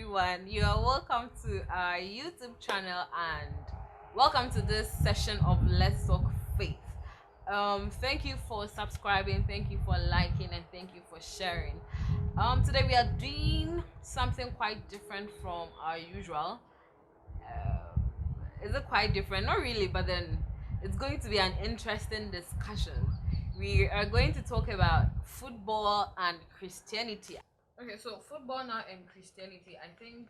everyone. You are welcome to our YouTube channel and welcome to this session of Let's Talk Faith. Thank you for subscribing, thank you for liking, and thank you for sharing. Today we are doing something quite different from our usual. Is it quite different? Not really, but then it's going to be an interesting discussion. We are going to talk about football and Christianity. Okay, so football now and Christianity, I think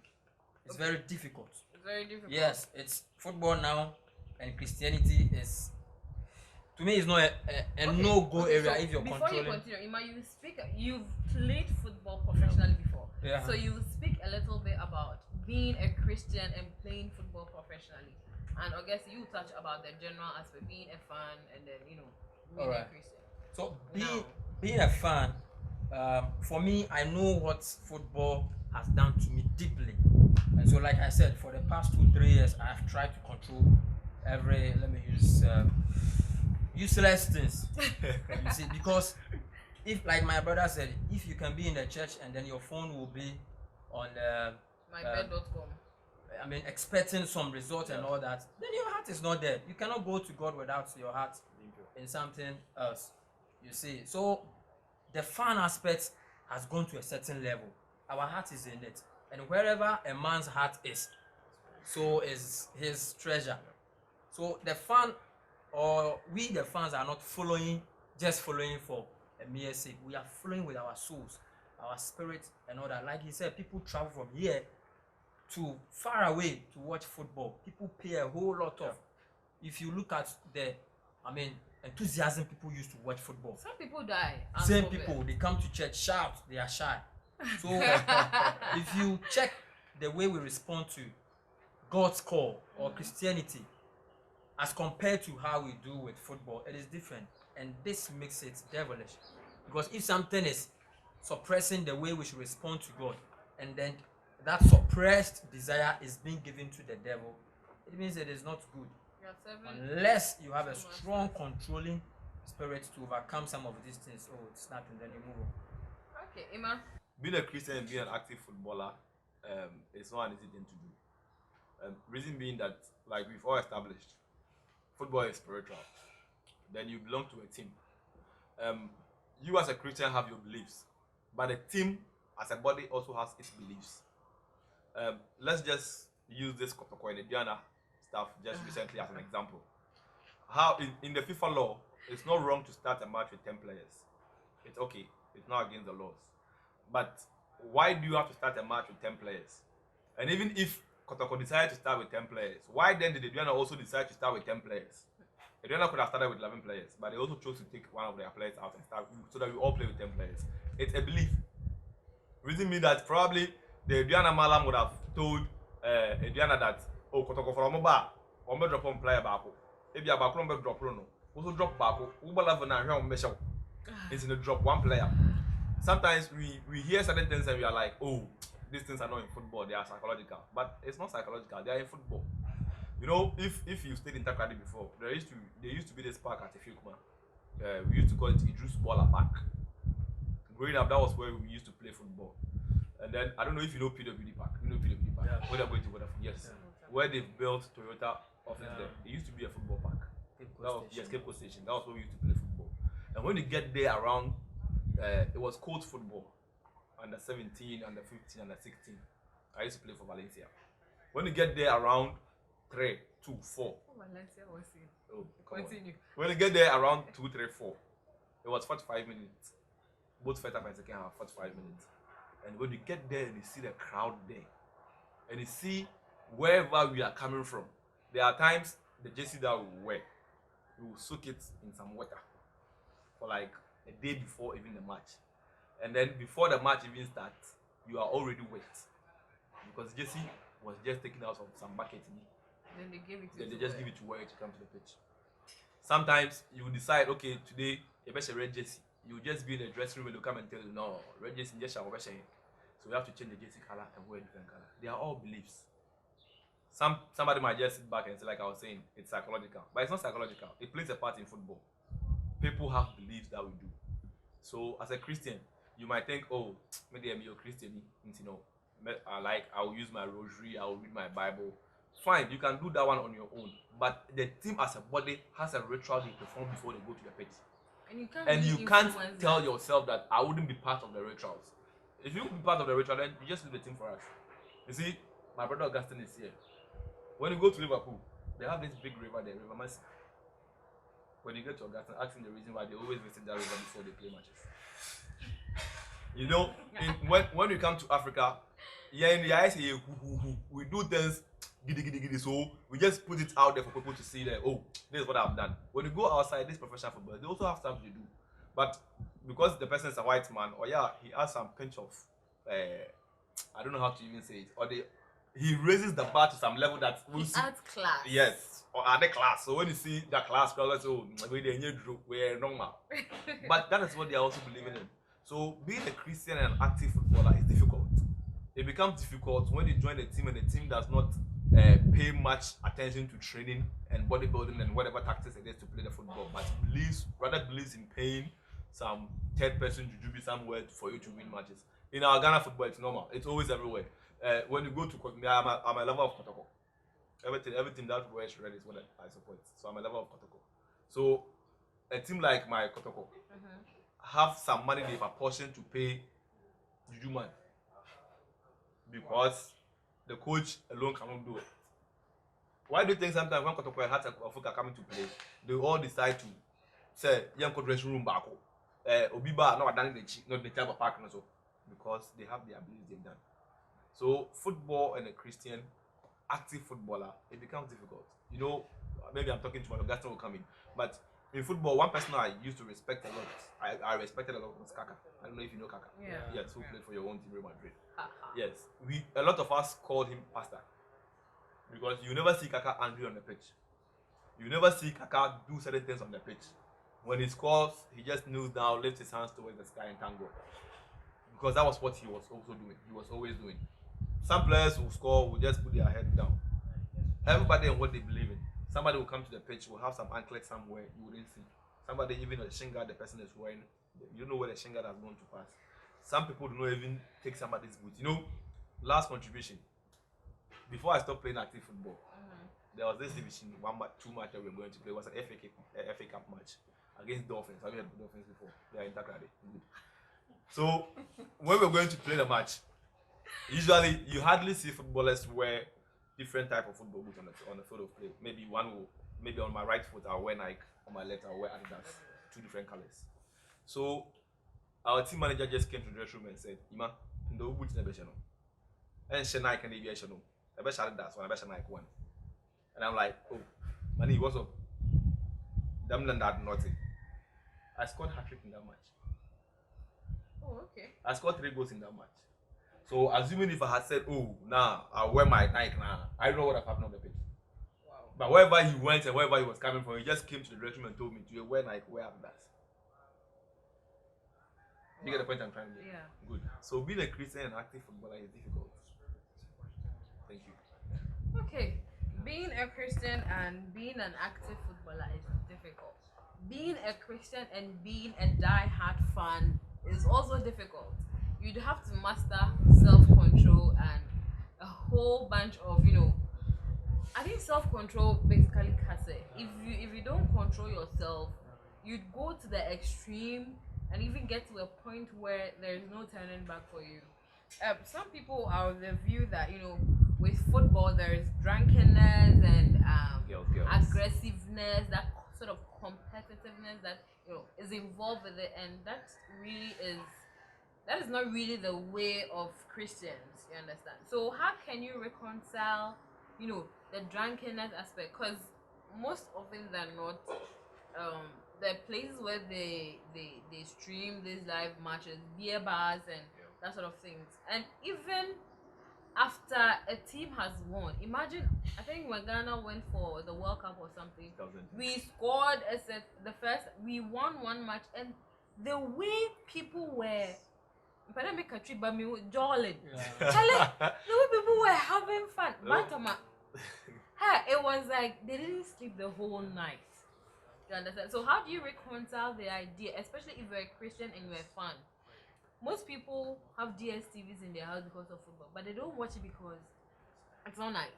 it's very difficult. it's very difficult. Yes, it's football now, and Christianity is, to me, it's not a Okay, no-go okay, area so if you're before controlling. you continue, Ima, you've played football professionally before. Yeah. So you speak a little bit about being a Christian and playing football professionally. And I guess you touch about the general aspect, being a fan and then, being a Christian. So Now, being a fan, for me, I know what football has done to me deeply. And so, like I said, for the past 2-3 years, I have tried to control every, let me use useless things. You see, because if, like my brother said, if you can be in the church and then your phone will be on mybed.com. I mean, expecting some result and all that, then your heart is not there. You cannot go to God without your heart in something else. You see, so the fun aspect has gone to a certain level. Our heart is in it, and wherever a man's heart is, so is his treasure. So the fun, or we the fans, are not just following for a mere sake. We are following with our souls, our spirit, and all that. Like he said, people travel from here to far away to watch football. People pay a whole lot of. If you look at the, enthusiasm people used to watch football. Some people die. Same people, they come to church, shout, they are shy. So if you check the way we respond to God's call or Christianity as compared to how we do with football, it is different. And this makes it devilish. Because if something is suppressing the way we should respond to God, and then that suppressed desire is being given to the devil, it means it is not good. Unless you have a strong controlling spirit to overcome some of these things. Oh, it's nothing, then you move on. Okay, Emma. Being a Christian and being an active footballer, it's not an easy thing to do. Reason being that, like we've all established, football is spiritual. Then you belong to a team. You as a Christian have your beliefs, but the team as a body also has its beliefs. Let's just use this Kotokoinediana stuff just recently as an example. How in the FIFA law, it's not wrong to start a match with 10 players. It's okay. It's not against the laws. But why do you have to start a match with 10 players? And even if Kotoko decided to start with 10 players, why then did Adriana also decide to start with 10 players? Adriana could have started with 11 players, but they also chose to take one of their players out and start so that we all play with 10 players. It's a belief. Reason me that probably the Adriana Malam would have told Adriana that, oh, Kotoko for Omoba, Ombe drop on player Bako. If you have a drop Bruno, also drop Bako, Uba Lavana, Mesho. It's in the drop one player. Sometimes we hear certain things and we are like, oh, these things are not in football, they are psychological. But it's not psychological, they are in football. You know, if you stayed in Takrady before, there used to be this park at Ifikuma. We used to call it Idris Baller Park. Growing up, that was where we used to play football. And then I don't know if you know PWD Park. You know PWD Park. Yeah. Where they're going to Vodafone. Yes. Yeah. Where they've built Toyota office there. It used to be a football park. Cape Coast Station. That was where we used to play football. And when you get there around, it was cold football. Under 17, under 15, under 16. I used to play for Valencia. When you get there around 3, 2, 4. Valencia was in. Oh, continue. When you get there around 2, 3, 4, it was 45 minutes. Both first half and second half, 45 minutes. And when you get there and you see the crowd there, and you see wherever we are coming from, there are times the jersey that we wear, we will soak it in some water for like a day before even the match. And then before the match even starts, you are already wet. Because jersey was just taken out of some bucket. Then they give it to Then they just give it to wear to come to the pitch. Sometimes you decide, okay, today you better red jersey. You just be in the dressing room and they'll come and tell you, no, red jersey just shall wear. So we have to change the jersey color and wear a different color. They are all beliefs. Somebody might just sit back and say, like I was saying, it's psychological. But it's not psychological. It plays a part in football. People have beliefs that we do. So as a Christian, you might think, oh, maybe I'm a Christian, you know, I'll use my rosary, I'll read my Bible. Fine, you can do that one on your own. But the team as a body has a ritual they perform before they go to the pitch. And you can't tell yourself that I wouldn't be part of the rituals. If you be part of the ritual, then you just leave the team for us. You see, my brother Augustine is here. When you go to Liverpool, they have this big river there, River Mercy. When you get to Augustine, ask him the reason why they always visit that river before they play matches. You know, when we come to Africa, yeah, in the eyes, we do things giddy giddy giddy, so we just put it out there for people to see that, oh, this is what I've done. When you go outside, this professional football, they also have stuff to do. But because the person is a white man, or yeah, he has some pinch of I don't know how to even say it, or he raises the bar to some level that he adds class. Yes, or add class. So when you see that class, people say, oh, we're normal. But that is what they are also believing in. So being a Christian and active footballer is difficult. It becomes difficult when you join a team and the team does not pay much attention to training and bodybuilding and whatever tactics it is to play the football, but rather believes in paying some third person jujube somewhere for you to win matches. In our Ghana football, it's normal. It's always everywhere. When you go to I'm a lover of Kotoko. Everything that wears red is what I support. So I'm a lover of Kotoko. So a team like my Kotoko have some money they've apportioned to pay Juju man, because the coach alone cannot do it. Why do you think sometimes when Kotoko and Hearts of Africa coming to play, they all decide to say, "Young coach dressing room back, Obiba no done not the type of park so," because they have the ability they've done. So football and a Christian active footballer, it becomes difficult. You know, maybe I'm talking to my Augustine will come in, but in football, one person I used to respect a lot, I respected a lot was Kaka. I don't know if you know Kaka. Yeah. Yes, who played for your own team, Real Madrid. Yes, a lot of us called him Pastor, because you never see Kaka angry on the pitch. You never see Kaka do certain things on the pitch. When he scores, he just kneels down, lifts his hands towards the sky and thank God. Because that was what he was also doing. He was always doing. Some players who score will just put their head down. Everybody and what they believe in. Somebody will come to the pitch, will have some anklet somewhere you wouldn't see. Somebody even a shinga the person is wearing, you don't know where the shinga has gone to pass. Some people do not even take somebody's boot. You know, last contribution. Before I stopped playing active football, there was this division 2 match that we were going to play. It was an FA Cup match against Dolphins. Have you heard of Dolphins before? They are in Takrade. So when we were going to play the match, usually you hardly see footballers wear different type of football boots on the field of play. Maybe on my right foot I'll wear Nike, on my left I'll wear Adidas, 2 different colors. So our team manager just came to the dressing room and said, "Ima, no boots never show. And she Nike can be show. I bet Adidas one, I bet Nike one." And I'm like, "Oh, money, what's up?" Them than that naughty. I scored hat-trick in that match. Oh, okay. I scored 3 goals in that match. So assuming if I had said, "Oh, nah, I'll wear my Nike now," I don't know what would have happened on the pitch. Wow. But wherever he went and wherever he was coming from, he just came to the dressing room and told me, "Do you wear Nike? Wear Adidas." You get the point I'm trying to make? Yeah. Good. So being a Christian and active footballer is difficult. Thank you. Okay. Being a Christian and being an active footballer is difficult. Being a Christian and being a die-hard fan is also difficult. You'd have to master self-control and a whole bunch of, I think self-control basically cuts it. If you don't control yourself, you'd go to the extreme and even get to a point where there is no turning back for you. Some people are of the view that, with football there is drunkenness and Girls. aggressiveness, that sort of competitiveness that is involved with it, and that is not really the way of Christians. You understand? So how can you reconcile, the drunkenness aspect? Because most often than not, the places where they stream these live matches, beer bars and that sort of things, and even after a team has won, imagine, I think when Ghana went for the World Cup or something, we scored we won one match, and the way people were jolling. The way people were having fun. It was like they didn't sleep the whole night. You understand? So how do you reconcile the idea, especially if you're a Christian and you're a fan? most people have DSTVs in their house because of football, but they don't watch it because it's not nice.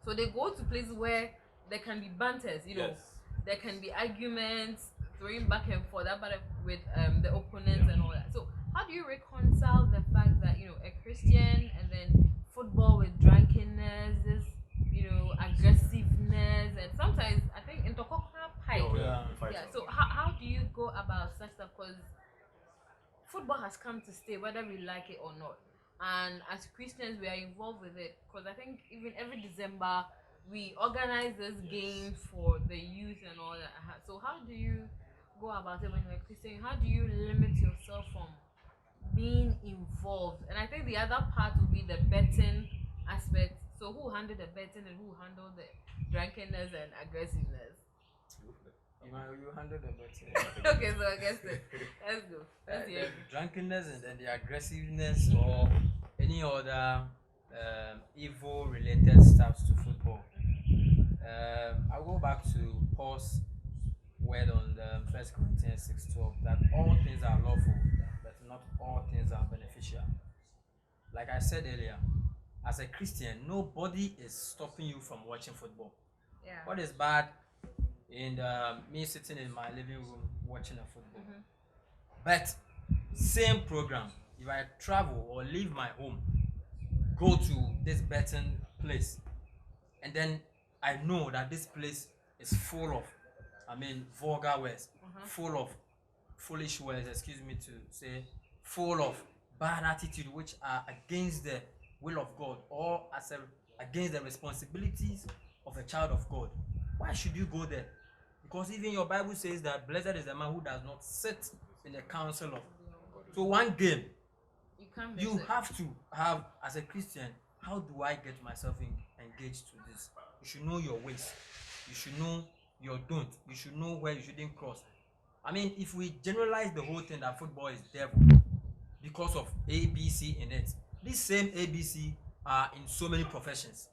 So they go to places where there can be banters, Yes. there can be arguments, throwing back and forth about it with the opponents and all that. So how do you reconcile the fact that a Christian and then football with drunkenness, this aggressiveness, and sometimes I think in Tokokra Pike. Oh, Yeah. fight Yeah. on. So how do you go about such stuff? Because football has come to stay, whether we like it or not. And as Christians, we are involved with it. Because I think even every December, we organize this game for the youth and all that. So how do you go about it when you're a Christian? How do you limit yourself from being involved? And I think the other part will be the betting aspect. So who handle the betting and who handle the drunkenness and aggressiveness? You handle the betting. Okay, so I guess let's go. Let's hear The you. drunkenness and then the aggressiveness or any other evil related stuff to football. I'll go back to Paul's word on the 1 Corinthians 6:12 that all things are lawful, but not all things are beneficial. Like I said earlier, as a Christian, nobody is stopping you from watching football. Yeah. What is bad in me sitting in my living room watching a football? But same program, if I travel or leave my home, go to this betting place, and then I know that this place is full of, vulgar words, full of foolish words, excuse me to say, full of bad attitude which are against the will of God or against the responsibilities of a child of God. Why should you go there? Because even your Bible says that blessed is the man who does not sit in the council of. So one game, You can't miss you it. have to have, as a Christian, how do I get myself engaged to this? You should know your ways. You should know your don't. You should know where you shouldn't cross. If we generalize the whole thing that football is devil because of ABC in it, this same ABC are in so many professions.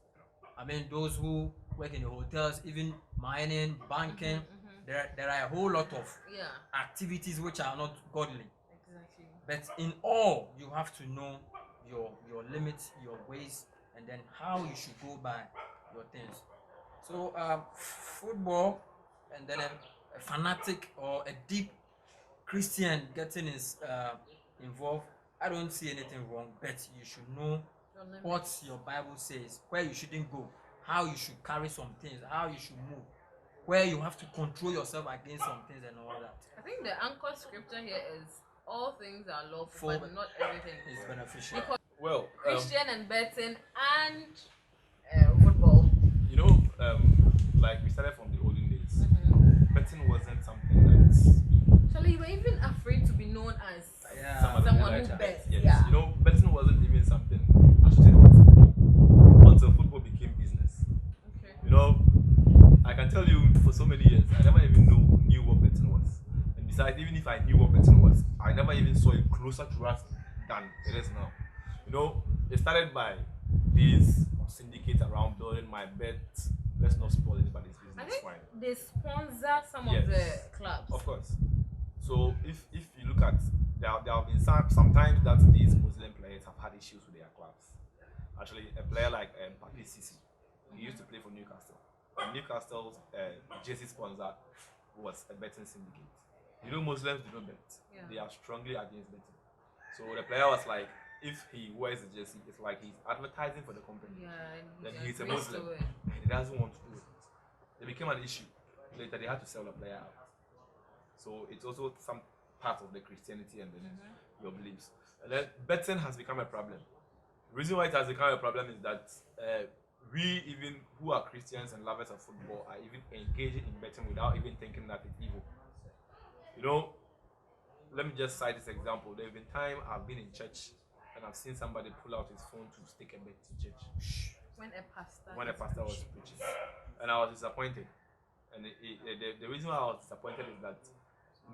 Those who work in the hotels, even mining, banking, there are a whole lot of Yeah, activities which are not godly. exactly. But in all, you have to know your limits, your ways, and then how you should go by your things. So football, and then a fanatic or a deep Christian getting involved, I don't see anything wrong. But you should know Your limits. what your Bible says, where you shouldn't go, how you should carry some things, how you should move, where you have to control yourself against some things and all that. I think the anchor scripture here is all things are lawful, For- but not everything. It's beneficial. Because Well, Christian and betting and football. like we started from the olden days. Betting wasn't something that's So you were even afraid to be known as Yeah. someone like who that. bets. Yes. Yeah. Betting wasn't even something associated with football until football became business. Okay. I can tell you for so many years, I never even knew what betting was. And besides, even if I knew what betting was, I never even saw it closer to us than it is now. It started by these syndicates around building my bet. Let's not spoil anybody's business. I think Fine. they sponsor some Yes. of the clubs. Of course. So if you look at there have been sometimes that these Muslim players have had issues with their clubs. Actually, a player like Papi Sisi, he used to play for Newcastle. And Newcastle's jersey sponsor was a betting syndicate. Muslims do not bet. Yeah. They are strongly against betting. So the player was like, if he wears the jersey, it's like he's advertising for the company. Yeah. and Then he he's a agrees to Muslim. it. And he doesn't want to do it. It became an issue. Later, they had to sell the player out. So it's also some part of the Christianity and then your beliefs. And then betting has become a problem. The reason why it has become a problem is that we, even who are Christians and lovers of football, are even engaging in betting without even thinking that it's evil. Let me just cite this example. There have been times I've been in church and I've seen somebody pull out his phone to stick a bet in church When a when a pastor was preaching, and I was disappointed. And the reason why I was disappointed is that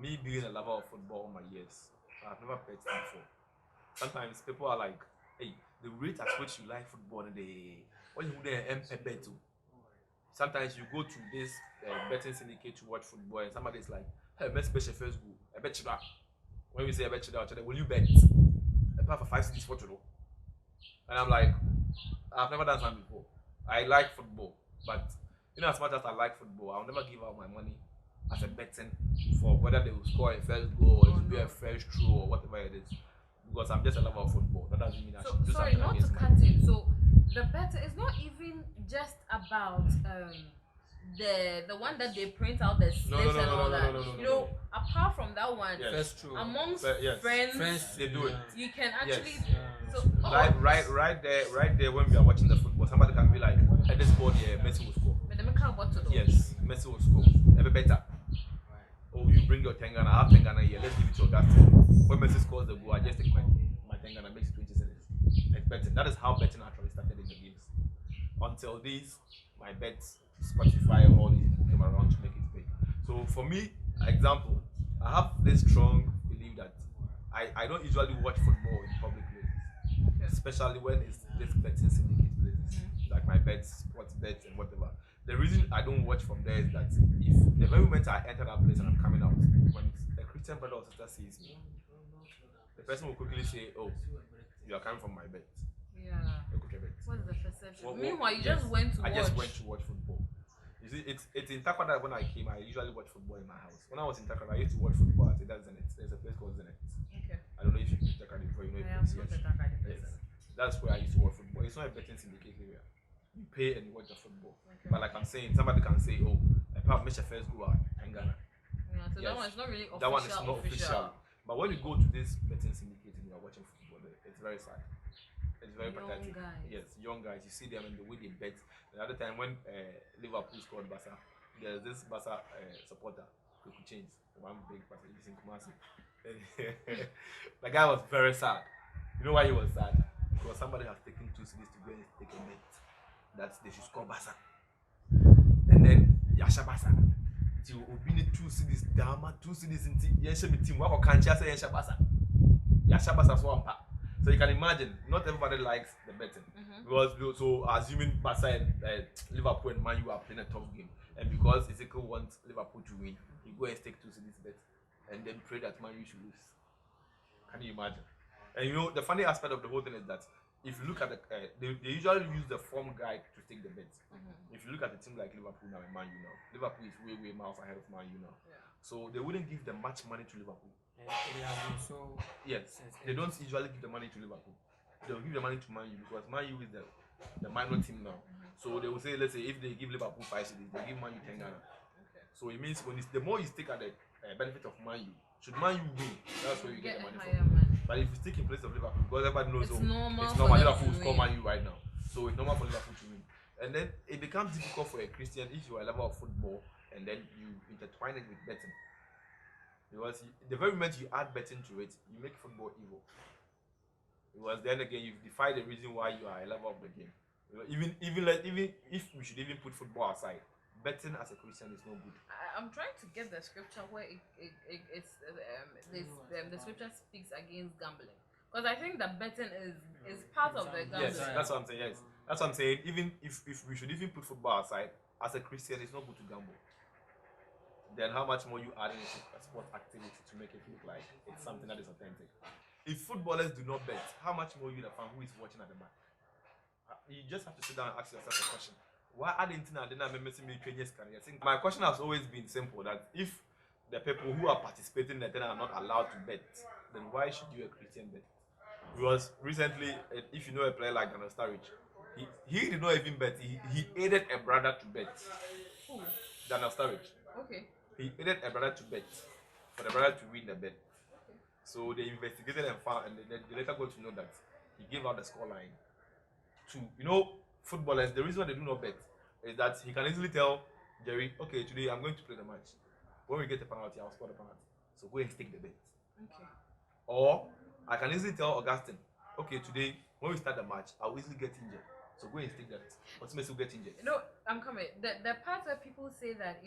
me being a lover of football all my years, I've never bet before. Sometimes people are like, "Hey, the rate at which you like football, when you bet to." Sometimes you go to this betting syndicate to watch football, and somebody's like, "Hey, let's bet your first goal. I bet you that." When we say I bet you that, will you bet? apply for 5 cities for to do. And I'm like, I've never done something before. I like football, but as much as I like football, I'll never give out my money as a betting for whether they will score a first goal or it will be a first throw or whatever it is. Because I'm just a lover of football. That doesn't mean I should do sorry, something not to against cut in. So the betting is not even just about the one that they print out the slips and all that. Apart from that one, Yes. First true. amongst Yes. friends, they do it. you can actually. Yeah. So Right there when we are watching the football, somebody can be like, at this ball here, Messi will score. But the make up what to do. Yes, Messi will score. Ever better. Oh, you bring your Tengana, I have Tengana here, let's give it to Augustine. When Messi scores the goal, I just take my Tengana, makes 20 cents. It's betting. That is how betting actually started in the games. Until these, my bets, Spotify, all these people came around to make it big. So for me, example, I have this strong belief that I don't usually watch football in public places, especially when it's this betting syndicate places, like my bets, sports bets, and whatever. The reason I don't watch from there is that if the very moment I enter that place and I'm coming out, when a Christian brother or sister sees me, the person will quickly say, "Oh, you are coming from my bet." Yeah. What's the perception? Meanwhile, you just went to watch. I just went to watch football. You see, it's in Takrada when I came. I usually watch football in my house. When I was in Takrada, I used to watch football at Zenit. There's a place called Zenit. Okay. I don't know if you've been to Takrada before. You know I am it's not yes. a Takrada person. Yes. That's where I used to watch football. It's not a betting syndicate area. You pay and you watch the football. Okay. But like I'm saying, somebody can say, "Oh, I probably made a first goal at Ghana." Yeah, so that one is not really official. That one is not official. But when you go to this betting syndicate and you are watching football, it's very sad. It's very pathetic. Guys. Yes, young guys. You see them and the way they bet. The other time when Liverpool scored Barca, there's this Barca supporter who could change one big Barca. He's in Kumasi. The guy was very sad. You know why he was sad? Because somebody has taken 2 cities to go and take a bet that they should score Barca. And then Yasha Barca. You obtain 2 cities, Dama 2 cities in Yasha team. What can you say Yasha Barca? Yasha Barca swamp. So you can imagine, not everybody likes the betting. Because so assuming Barca and Liverpool and Man U are playing a tough game, and because Ezekiel wants Liverpool to win, he go and stake 2 cities bet, and then pray that Man U should lose. Can you imagine? And the funny aspect of the whole thing is that if you look at they usually use the form guide to take the bets. If you look at a team like Liverpool now and Man U now, Liverpool is way miles ahead of Man U now. Yeah. So they wouldn't give them much money to Liverpool. So Yes, they don't usually give the money to Liverpool. They'll give the money to Man U because Man U is the minor team now. So they will say, let's say, if they give Liverpool 5 cities, they give Man U 10 Ghana. Okay. So it means the more you stick at the benefit of Man U, should Man U win, that's where you get the money higher from. money. But if you stick in place of Liverpool, because everybody knows It's normal it's for normal. them Liverpool to will score win. Man U right now. So it's normal for Liverpool to win. And then it becomes difficult for a Christian if you are a lover of football and then you intertwine it with betting. Because the very moment you add betting to it, you make football evil. Because then again, you defy the reason why you are a lover of the game. Even if we should even put football aside, betting as a Christian is no good. I'm trying to get the scripture where the scripture speaks against gambling, because I think that betting is part of the gambling. Yes, that's what I'm saying. Yes, that's what I'm saying. Even if we should even put football aside, as a Christian, it's not good to gamble. Then how much more you add into a sport activity to make it look like it's something that is authentic? If footballers do not bet, how much more you the fan who is watching at the back? You just have to sit down and ask yourself a question. Why Argentina didn't have missing me 20 years career? I think my question has always been simple, that if the people who are participating in the thing are not allowed to bet, then why should you a Christian bet? Because recently, if you know a player like Daniel Sturridge, he did not even bet. He aided a brother to bet. Who? Daniel Sturridge. Okay. He aided a brother to bet, for the brother to win the bet. Okay. So they investigated and found, and they later got to know that he gave out the scoreline to, footballers. The reason why they do not bet is that he can easily tell Jerry, okay, today I'm going to play the match. When we get the penalty, I'll score the penalty. So go and take the bet. Okay. Or I can easily tell Augustine, okay, today when we start the match, I'll easily get injured. So go and take that. Ultimately, will get injured. I'm coming. The part where people say that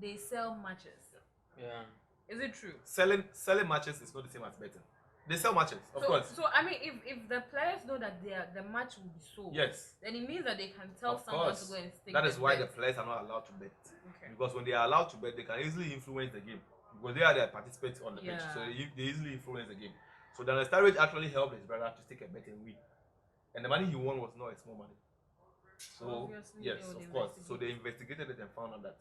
they sell matches. yeah. Is it true? Selling matches is not the same as betting. They sell matches, of course. So I mean, if the players know that the match will be sold, Yes. then it means that they can tell Of someone course. to go and stick. That is why bet. the players are not allowed to bet. Okay. Because when they are allowed to bet, they can easily influence the game. Because they are the participants on the pitch, Yeah. so they easily influence the game. So the understanding actually helped his brother to take a bet and win. And the money he won was not a small money. So Obviously, yes, they would of course. So investigate. they investigated it and found out that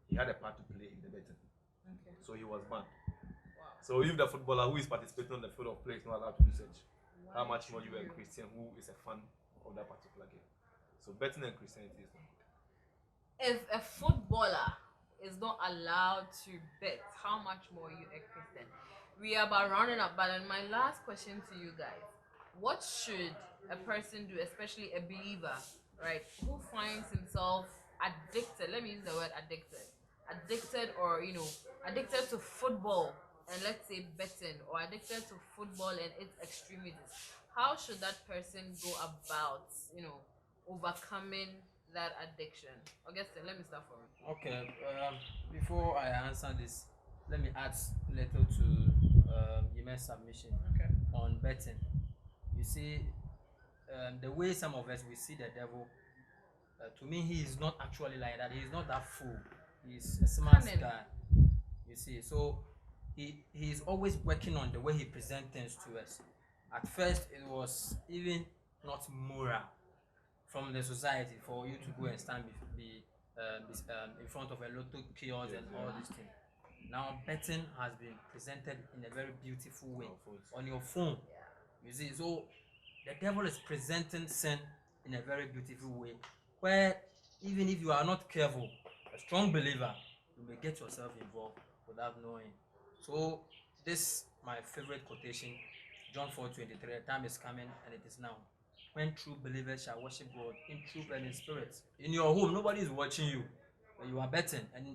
he had a part to play in the betting. Okay. So he was banned. Wow. So if the footballer who is participating on the field of play is not allowed to do such, how Why much more should you are a Christian who is a fan of that particular game? So betting and Christianity is not good. If a footballer is not allowed to bet, how much more you a Christian? We are about rounding up, but then my last question to you guys: what should a person do, especially a believer, right, who finds himself addicted? Let me use the word addicted, or addicted to football, and let's say betting, or addicted to football and its extremities. How should that person go about, overcoming that addiction? Augustine, let me start from you. Okay, before I answer this, let me add little to Yime's submission Okay. on betting. You see, the way some of us we see the devil, to me, he is not actually like that. He is not that fool. He's a smart Cunning. guy. You see, so he is always working on the way he presents things to us. At first, it was even not moral from the society for you to go and stand in front of a lotto kiosk and all these things. Now, betting has been presented in a very beautiful way on your phone. You see, so the devil is presenting sin in a very beautiful way, where even if you are not careful, a strong believer, you may get yourself involved without knowing. So this my favorite quotation, John 4:23. The time is coming and it is now, when true believers shall worship God in truth and in spirit. In your home, nobody is watching you, but you are betting and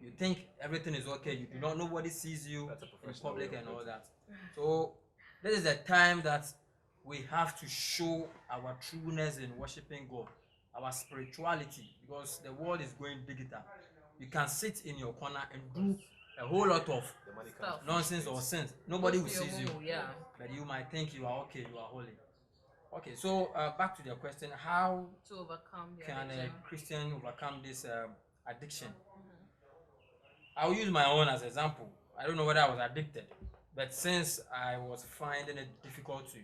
you think everything is okay. You do not, nobody sees you That's a in professional public way of and all betting. that. So this is the time that we have to show our trueness in worshiping God, our spirituality, because the world is going digital. You can sit in your corner and do a whole lot of The money Stuff. comes nonsense or sins. Nobody will Go to your see you, mumu, yeah. but you might think you are okay, you are holy. Okay, so back to the question: how To overcome the can addiction. a Christian overcome this addiction? I'll use my own as example. I don't know whether I was addicted, but since I was finding it difficult to,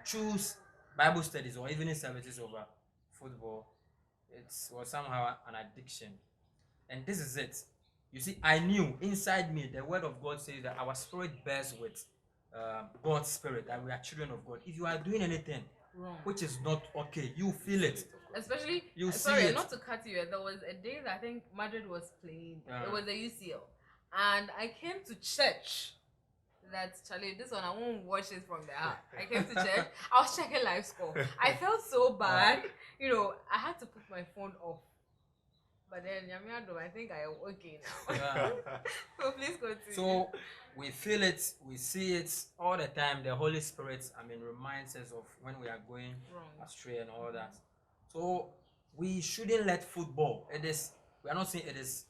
choose Bible studies or evening services over football, it was somehow an addiction. And this is it. You see, I knew inside me the word of God says that our spirit bears with God's spirit, that we are children of God. If you are doing anything Wrong. which is not okay, you feel it. Especially, You see sorry, it. not to cut you. There was a day that I think Madrid was playing. Yeah. It was a UCL, and I came to church. That Charlie, this one I won't watch it from the heart. I came to church. I was checking live score. I felt so bad. I had to put my phone off. But then Yamiado, I think I am okay now. Yeah. So please continue. So we feel it, we see it all the time. The Holy Spirit, reminds us of when we are going Wrong. astray and all that. So we shouldn't let football. We are not saying it is,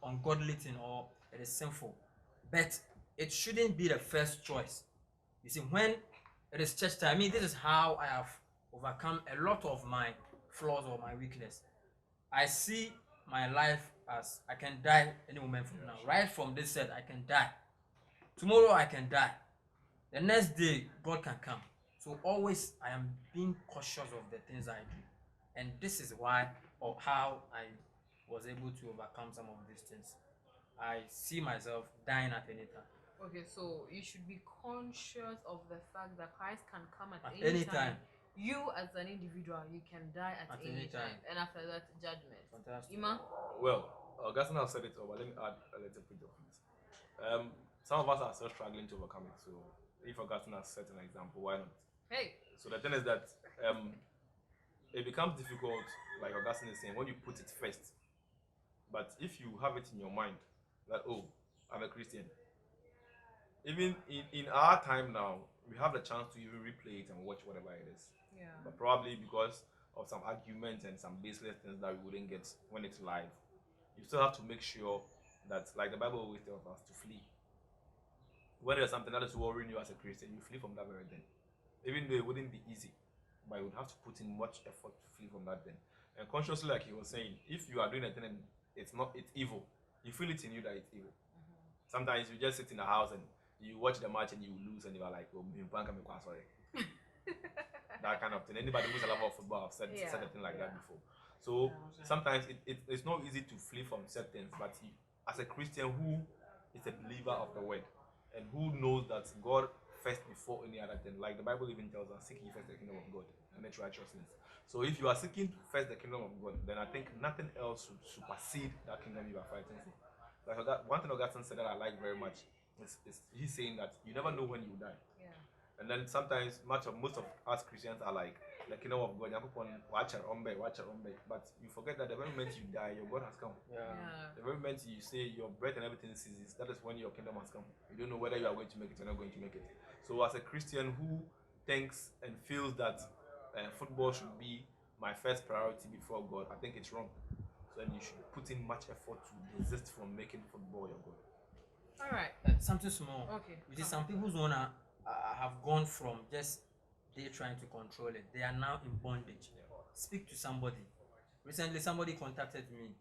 ungodly thing or it is sinful, but it shouldn't be the first choice. You see, when it is church time, this is how I have overcome a lot of my flaws or my weakness. I see my life as I can die any moment from now. Right from this set, I can die. Tomorrow I can die. The next day, God can come. So always I am being cautious of the things I do. And this is why or how I was able to overcome some of these things. I see myself dying at any time. Okay, so you should be conscious of the fact that Christ can come at any any time. time. You as an individual, you can die at any time. And after that, judgment. Fantastic. Ima? Well, Augustine has said it all, but let me add a little bit of it. Some of us are still struggling to overcome it. So if Augustine has set an example, why not? Hey. So the thing is that it becomes difficult, like Augustine is saying, when you put it first. But if you have it in your mind that, oh, I'm a Christian, even in our time now, we have the chance to even replay it and watch whatever it is. Yeah. But probably because of some arguments and some baseless things that we wouldn't get when it's live, you still have to make sure that, like the Bible always tells us, to flee. When there's something that is worrying you as a Christian, you flee from that very thing. Even though it wouldn't be easy, but you would have to put in much effort to flee from that thing. And consciously, like he was saying, if you are doing a thing and it's evil, you feel it in you that it's evil. Sometimes you just sit in the house and you watch the match and you lose and you are like, oh, sorry. That kind of thing. Anybody who's a lover of football have said a thing like that before. So sometimes it's not easy to flee from certain things, but as a Christian who is a believer of the word and who knows that God first before any other thing, like the Bible even tells us, seek ye first the kingdom of God and its righteousness. So if you are seeking first the kingdom of God, then I think nothing else should supersede that kingdom you are fighting for. Like one thing Augustine said that I like very much is he's saying that you never know when you die. And then sometimes most of us Christians are like the kingdom of God, watch but you forget that the very moment you die, your God has come. The very moment you say your breath and everything ceases, that is when your kingdom has come. You don't know whether you are going to make it or not going to make it. So as a Christian who thinks and feels that football should be my first priority before God, I think it's wrong. So then you should put in much effort to resist from making football your God. All right. Something small. Okay. You see, some people wanna have gone from just they trying to control it. They are now in bondage. Speak to somebody. Recently, somebody contacted me.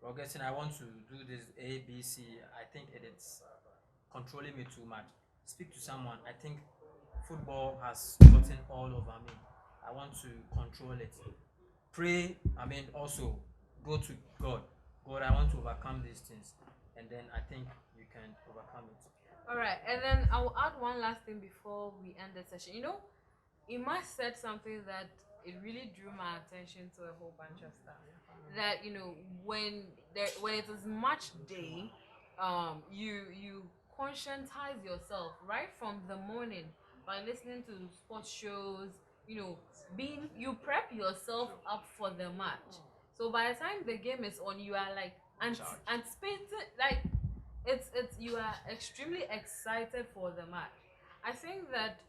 Augustine, I want to do this A, B, C. I think it is controlling me too much. Speak to someone. I think football has gotten all over me. I want to control it. Pray. Also go to God. God, I want to overcome these things, and then I think you can overcome it. All right, and then I will add one last thing before we end the session. Ima said something that it really drew my attention to a whole bunch of stuff. That when it is match day, you conscientize yourself right from the morning by listening to sports shows. You prep yourself up for the match. So by the time the game is on, you are like anticipating, like it's you are extremely excited for the match. I think that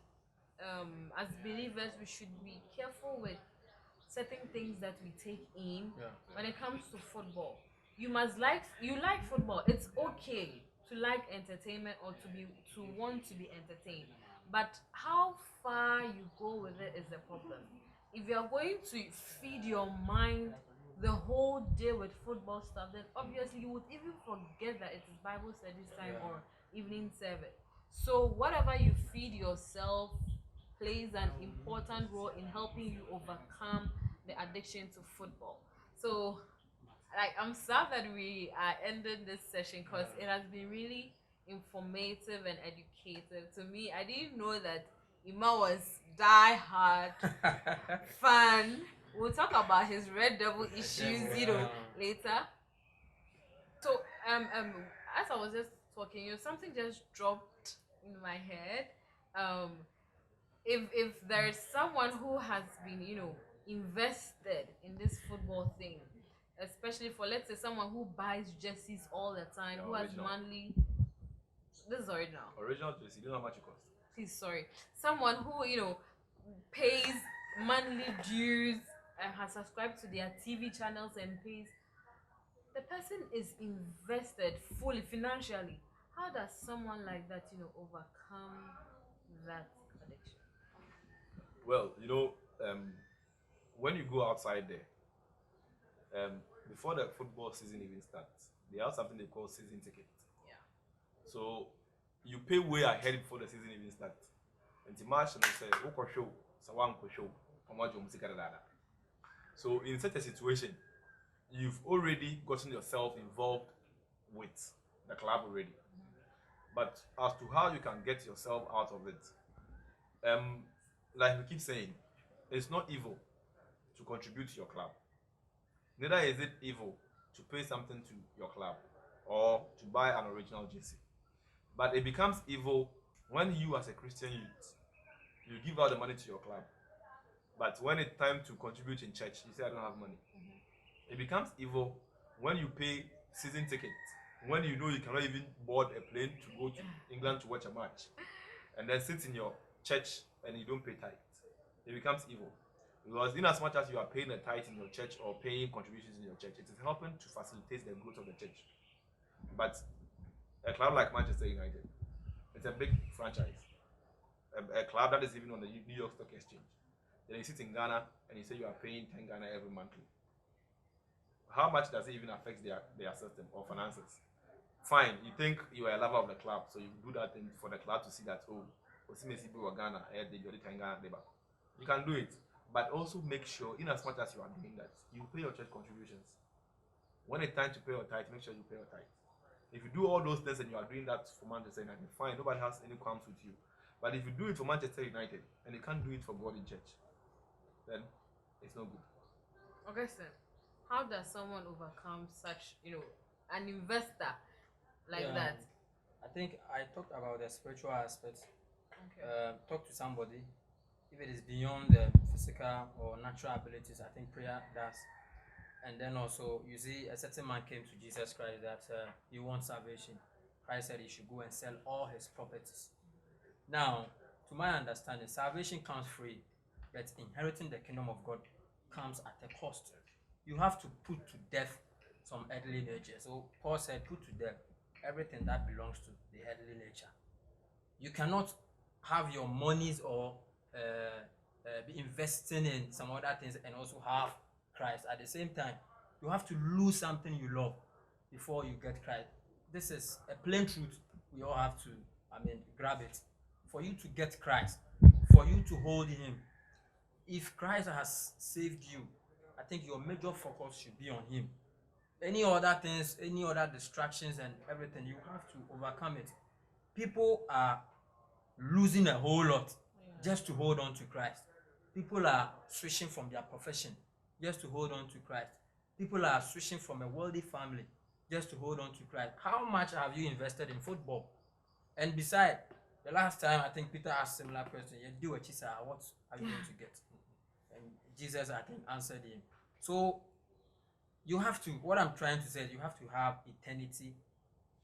as believers we should be careful with certain things that we take in when it comes to football. You like football. It's okay to like entertainment or to want to be entertained, but how far you go with it is the problem. If you are going to feed your mind the whole day with football stuff, then obviously you would even forget that it is Bible study time or evening service. So whatever you feed yourself plays an important role in helping you overcome the addiction to football. So I'm sad that we are ending this session because it has been really informative and educative. To me, I didn't know that Ima was die hard fan. We'll talk about his Red Devil issues, later. So as I was just talking, something just dropped in my head. If there's someone who has been, invested in this football thing, especially for, let's say, someone who buys jerseys all the time, who has monthly. This is original. Original jersey. You know how much it costs? Please, sorry. Someone who pays monthly dues and has subscribed to their TV channels and pays. The person is invested fully financially. How does someone like that, overcome that addiction? Well, when you go outside there, before the football season even starts, they have something they call season ticket. Yeah. So you pay way ahead before the season even starts. And the match say, "Oko show, someone ko show, So in such a situation, you've already gotten yourself involved with the club already. But as to how you can get yourself out of it, like we keep saying, it's not evil to contribute to your club. Neither is it evil to pay something to your club or to buy an original jersey. But it becomes evil when you, as a Christian youth, you give out the money to your club. But when it's time to contribute in church, you say, I don't have money. It becomes evil when you pay season tickets, when you know you cannot even board a plane to go to England to watch a match, and then sit in your church and you don't pay tithe. It becomes evil. Because in as much as you are paying a tithe in your church or paying contributions in your church, it is helping to facilitate the growth of the church. But a club like Manchester United, it's a big franchise. A club that is even on the New York Stock Exchange. Then you sit in Ghana and you say you are paying 10 Ghana every monthly. How much does it even affect their system or finances? fine, you think you are a lover of the club, so you do that thing for the club to see that, oh, Osimhen or Ghana, you can do it. But also make sure, in as much as you are doing that, you pay your church contributions. When it's time to pay your tithe, make sure you pay your tithe. If you do all those things and you are doing that for Manchester United, fine, nobody has any qualms with you. But if you do it for Manchester United and you can't do it for God in church, then it's no good. Okay, sir. How does someone overcome such, an investor like that? I think I talked about the spiritual aspect. Okay. Talk to somebody. If it is beyond the physical or natural abilities, I think prayer does. And then also, you see, a certain man came to Jesus Christ that he wants salvation. Christ said he should go and sell all his properties. Now, to my understanding, salvation comes free, but inheriting the kingdom of God comes at a cost. You have to put to death some earthly nature. So Paul said, put to death everything that belongs to the earthly nature. You cannot have your monies or be investing in some other things and also have Christ at the same time. You have to lose something you love before you get Christ. This is a plain truth. We all have to, grab it. For you to get Christ, for you to hold him, if Christ has saved you, I think your major focus should be on him. Any other things, any other distractions and everything, you have to overcome it. People are losing a whole lot just to hold on to Christ. People are switching from their profession just to hold on to Christ. People are switching from a wealthy family just to hold on to Christ. How much have you invested in football? And besides, the last time I think Peter asked a similar question, what are you going to get? And Jesus, I think, answered him. So you have to, what I'm trying to say is you have to have eternity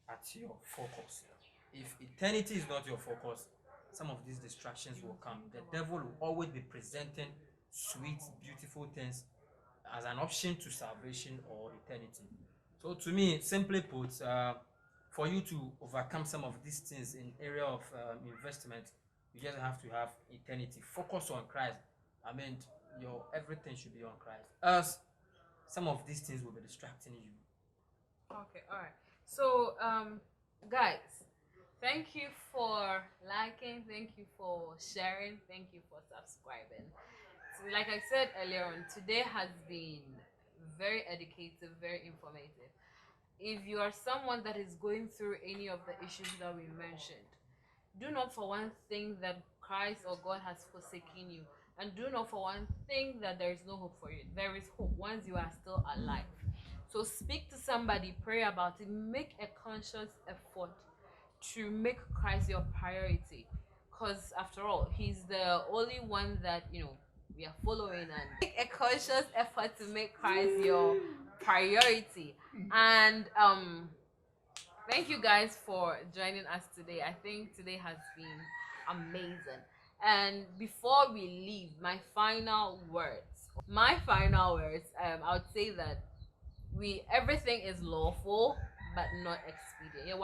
at your focus. If eternity is not your focus, some of these distractions will come. The devil will always be presenting sweet, beautiful things as an option to salvation or eternity. So to me, simply put, for you to overcome some of these things in area of investment, you just have to have eternity. Focus on Christ. Your everything should be on Christ. Else, some of these things will be distracting you. Okay, all right. So, guys, thank you for liking, thank you for sharing, thank you for subscribing. So, like I said earlier on, today has been very educative, very informative. If you are someone that is going through any of the issues that we mentioned, do not for one think that Christ or God has forsaken you, and do not for one think that there is no hope for you. There is hope once you are still alive. So speak to somebody, pray about it, make a conscious effort to make Christ your priority, because after all, he's the only one that we are following, and make a conscious effort to make Christ your priority. And thank you guys for joining us today. I think today has been amazing. And before we leave, my final words, I would say that everything is lawful but not expedient.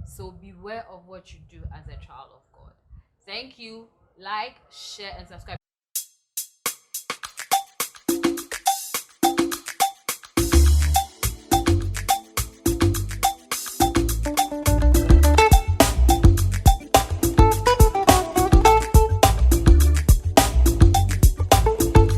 So beware of what you do as a child of God. Thank you. Like, share, and subscribe.